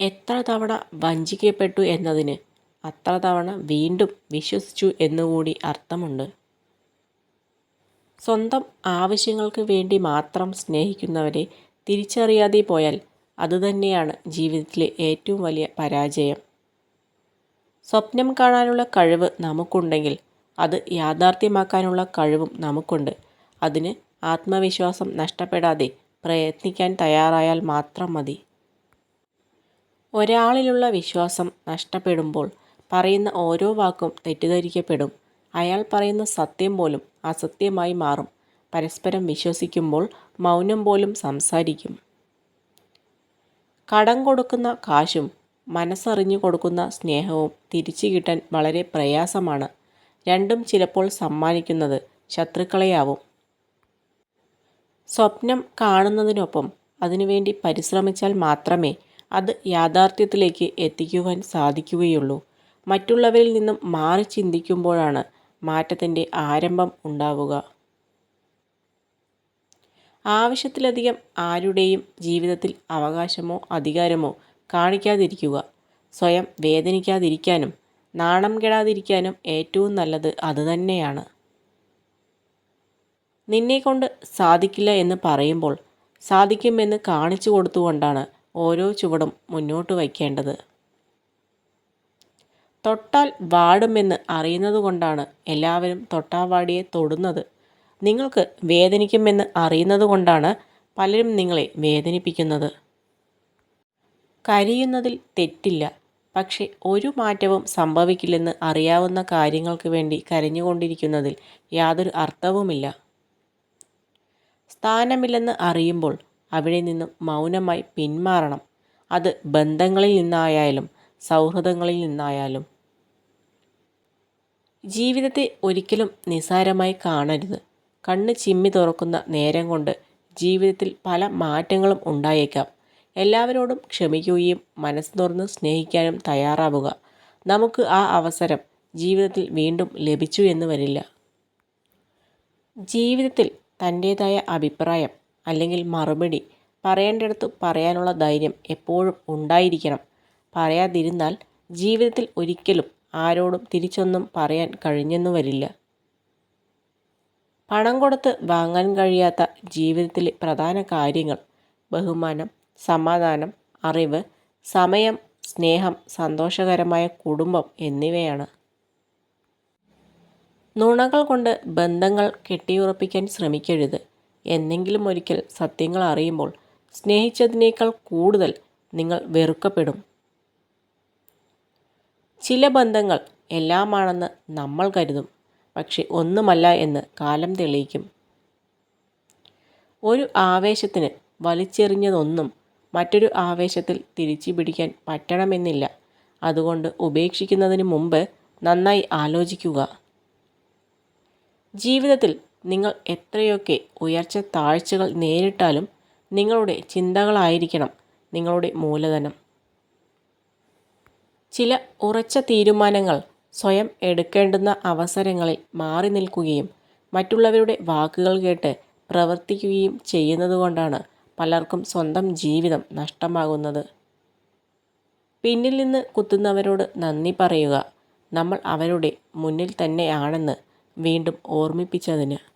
എത്ര തവണ വഞ്ചിക്കപ്പെട്ടു എന്നതിന് അത്ര തവണ വീണ്ടും വിശ്വസിച്ചു എന്നുകൂടി അർത്ഥമുണ്ട്. സ്വന്തം ആവശ്യങ്ങൾക്ക് വേണ്ടി മാത്രം സ്നേഹിക്കുന്നവരെ തിരിച്ചറിയാതെ പോയാൽ അതുതന്നെയാണ് ജീവിതത്തിലെ ഏറ്റവും വലിയ പരാജയം. സ്വപ്നം കാണാനുള്ള കഴിവ് നമുക്കുണ്ടെങ്കിൽ അത് യാഥാർത്ഥ്യമാക്കാനുള്ള കഴിവും നമുക്കുണ്ട്. അതിന് ആത്മവിശ്വാസം നഷ്ടപ്പെടാതെ പ്രയത്നിക്കാൻ തയ്യാറായാൽ മാത്രം മതി. ഒരാളിലുള്ള വിശ്വാസം നഷ്ടപ്പെടുമ്പോൾ പറയുന്ന ഓരോ വാക്കും തെറ്റിദ്ധരിക്കപ്പെടും. അയാൾ പറയുന്ന സത്യം പോലും അസത്യമായി മാറും. പരസ്പരം വിശ്വസിക്കുമ്പോൾ മൗനം പോലും സംസാരിക്കും. കടം കൊടുക്കുന്ന കാശും മനസ്സറിഞ്ഞു കൊടുക്കുന്ന സ്നേഹവും തിരിച്ചു കിട്ടാൻ വളരെ പ്രയാസമാണ്. രണ്ടും ചിലപ്പോൾ സമ്മാനിക്കുന്നത് ശത്രുക്കളെയാവും. സ്വപ്നം കാണുന്നതിനൊപ്പം അതിനുവേണ്ടി പരിശ്രമിച്ചാൽ മാത്രമേ അത് യാഥാർത്ഥ്യത്തിലേക്ക് എത്തിക്കുവാൻ സാധിക്കുകയുള്ളൂ. മറ്റുള്ളവരിൽ നിന്നും മാറി ചിന്തിക്കുമ്പോഴാണ് മാറ്റത്തിൻ്റെ ആരംഭം ഉണ്ടാവുക. ആവശ്യത്തിലധികം ആരുടെയും ജീവിതത്തിൽ അവകാശമോ അധികാരമോ കാണിക്കാതിരിക്കുക. സ്വയം വേദനിക്കാതിരിക്കാനും നാണം കെടാതിരിക്കാനും ഏറ്റവും നല്ലത് അതുതന്നെയാണ്. നിന്നെക്കൊണ്ട് സാധിക്കില്ല എന്ന് പറയുമ്പോൾ സാധിക്കുമെന്ന് കാണിച്ചു കൊടുത്തുകൊണ്ടാണ് ഓരോ ചുവടും മുന്നോട്ട് വയ്ക്കേണ്ടത്. തൊട്ടാൽ വാടുമെന്ന് അറിയുന്നതുകൊണ്ടാണ് എല്ലാവരും തൊട്ടാവാടിയെ തൊടുന്നത്. നിങ്ങൾക്ക് വേദനിക്കുമെന്ന് അറിയുന്നതുകൊണ്ടാണ് പലരും നിങ്ങളെ വേദനിപ്പിക്കുന്നത്. കരയുന്നതിൽ തെറ്റില്ല. പക്ഷെ ഒരു മാറ്റവും സംഭവിക്കില്ലെന്ന് അറിയാവുന്ന കാര്യങ്ങൾക്ക് വേണ്ടി കരഞ്ഞുകൊണ്ടിരിക്കുന്നതിൽ യാതൊരു അർത്ഥവുമില്ല. സ്ഥാനമില്ലെന്ന് അറിയുമ്പോൾ അവിടെ നിന്നും മൗനമായി പിന്മാറണം. അത് ബന്ധങ്ങളിൽ നിന്നായാലും സൗഹൃദങ്ങളിൽ നിന്നായാലും. ജീവിതത്തെ ഒരിക്കലും നിസ്സാരമായി കാണരുത്. കണ്ണ് ചിമ്മി തുറക്കുന്ന നേരം കൊണ്ട് ജീവിതത്തിൽ പല മാറ്റങ്ങളും ഉണ്ടായേക്കാം. എല്ലാവരോടും ക്ഷമിക്കുകയും മനസ്സ് തുറന്ന് സ്നേഹിക്കാനും തയ്യാറാവുക. നമുക്ക് ആ അവസരം ജീവിതത്തിൽ വീണ്ടും ലഭിച്ചു എന്ന് വരില്ല. ജീവിതത്തിൽ തൻ്റേതായ അഭിപ്രായം അല്ലെങ്കിൽ മറുപടി പറയേണ്ടിടത്ത് പറയാനുള്ള ധൈര്യം എപ്പോഴും ഉണ്ടായിരിക്കണം. പറയാതിരുന്നാൽ ജീവിതത്തിൽ ഒരിക്കലും ആരോടും തിരിച്ചൊന്നും പറയാൻ കഴിഞ്ഞെന്നു വരില്ല. പണം കൊടുത്ത് വാങ്ങാൻ കഴിയാത്ത ജീവിതത്തിലെ പ്രധാന കാര്യങ്ങൾ ബഹുമാനം, സമാധാനം, അറിവ്, സമയം, സ്നേഹം, സന്തോഷകരമായ കുടുംബം എന്നിവയാണ്. നുണകൾ കൊണ്ട് ബന്ധങ്ങൾ കെട്ടിയുറപ്പിക്കാൻ ശ്രമിക്കരുത്. എന്നെങ്കിലും ഒരിക്കൽ സത്യങ്ങൾ അറിയുമ്പോൾ സ്നേഹിച്ചതിനേക്കാൾ കൂടുതൽ നിങ്ങൾ വെറുക്കപ്പെടും. ചില ബന്ധങ്ങൾ എല്ലാമാണെന്ന് നമ്മൾ കരുതും. പക്ഷെ ഒന്നുമല്ല എന്ന് കാലം തെളിയിക്കും. ഒരു ആവേശത്തിന് വലിച്ചെറിഞ്ഞതൊന്നും മറ്റൊരു ആവേശത്തിൽ തിരിച്ചു പിടിക്കാൻ പറ്റണമെന്നില്ല. അതുകൊണ്ട് ഉപേക്ഷിക്കുന്നതിന് മുമ്പ് നന്നായി ആലോചിക്കുക. ജീവിതത്തിൽ നിങ്ങൾ എത്രയൊക്കെ ഉയർച്ച താഴ്ചകൾ നേരിട്ടാലും നിങ്ങളുടെ ചിന്തകളായിരിക്കണം നിങ്ങളുടെ മൂലധനം. ചില ഉറച്ച തീരുമാനങ്ങൾ സ്വയം എടുക്കേണ്ടുന്ന അവസരങ്ങളിൽ മാറി നിൽക്കുകയും മറ്റുള്ളവരുടെ വാക്കുകൾ കേട്ട് പ്രവർത്തിക്കുകയും ചെയ്യുന്നതുകൊണ്ടാണ് പലർക്കും സ്വന്തം ജീവിതം നഷ്ടമാകുന്നത്. പിന്നിൽ നിന്ന് കുത്തുന്നവരോട് നന്ദി പറയുക. നമ്മൾ അവരുടെ മുന്നിൽ തന്നെയാണെന്ന് വീണ്ടും ഓർമ്മിപ്പിച്ചതിന്.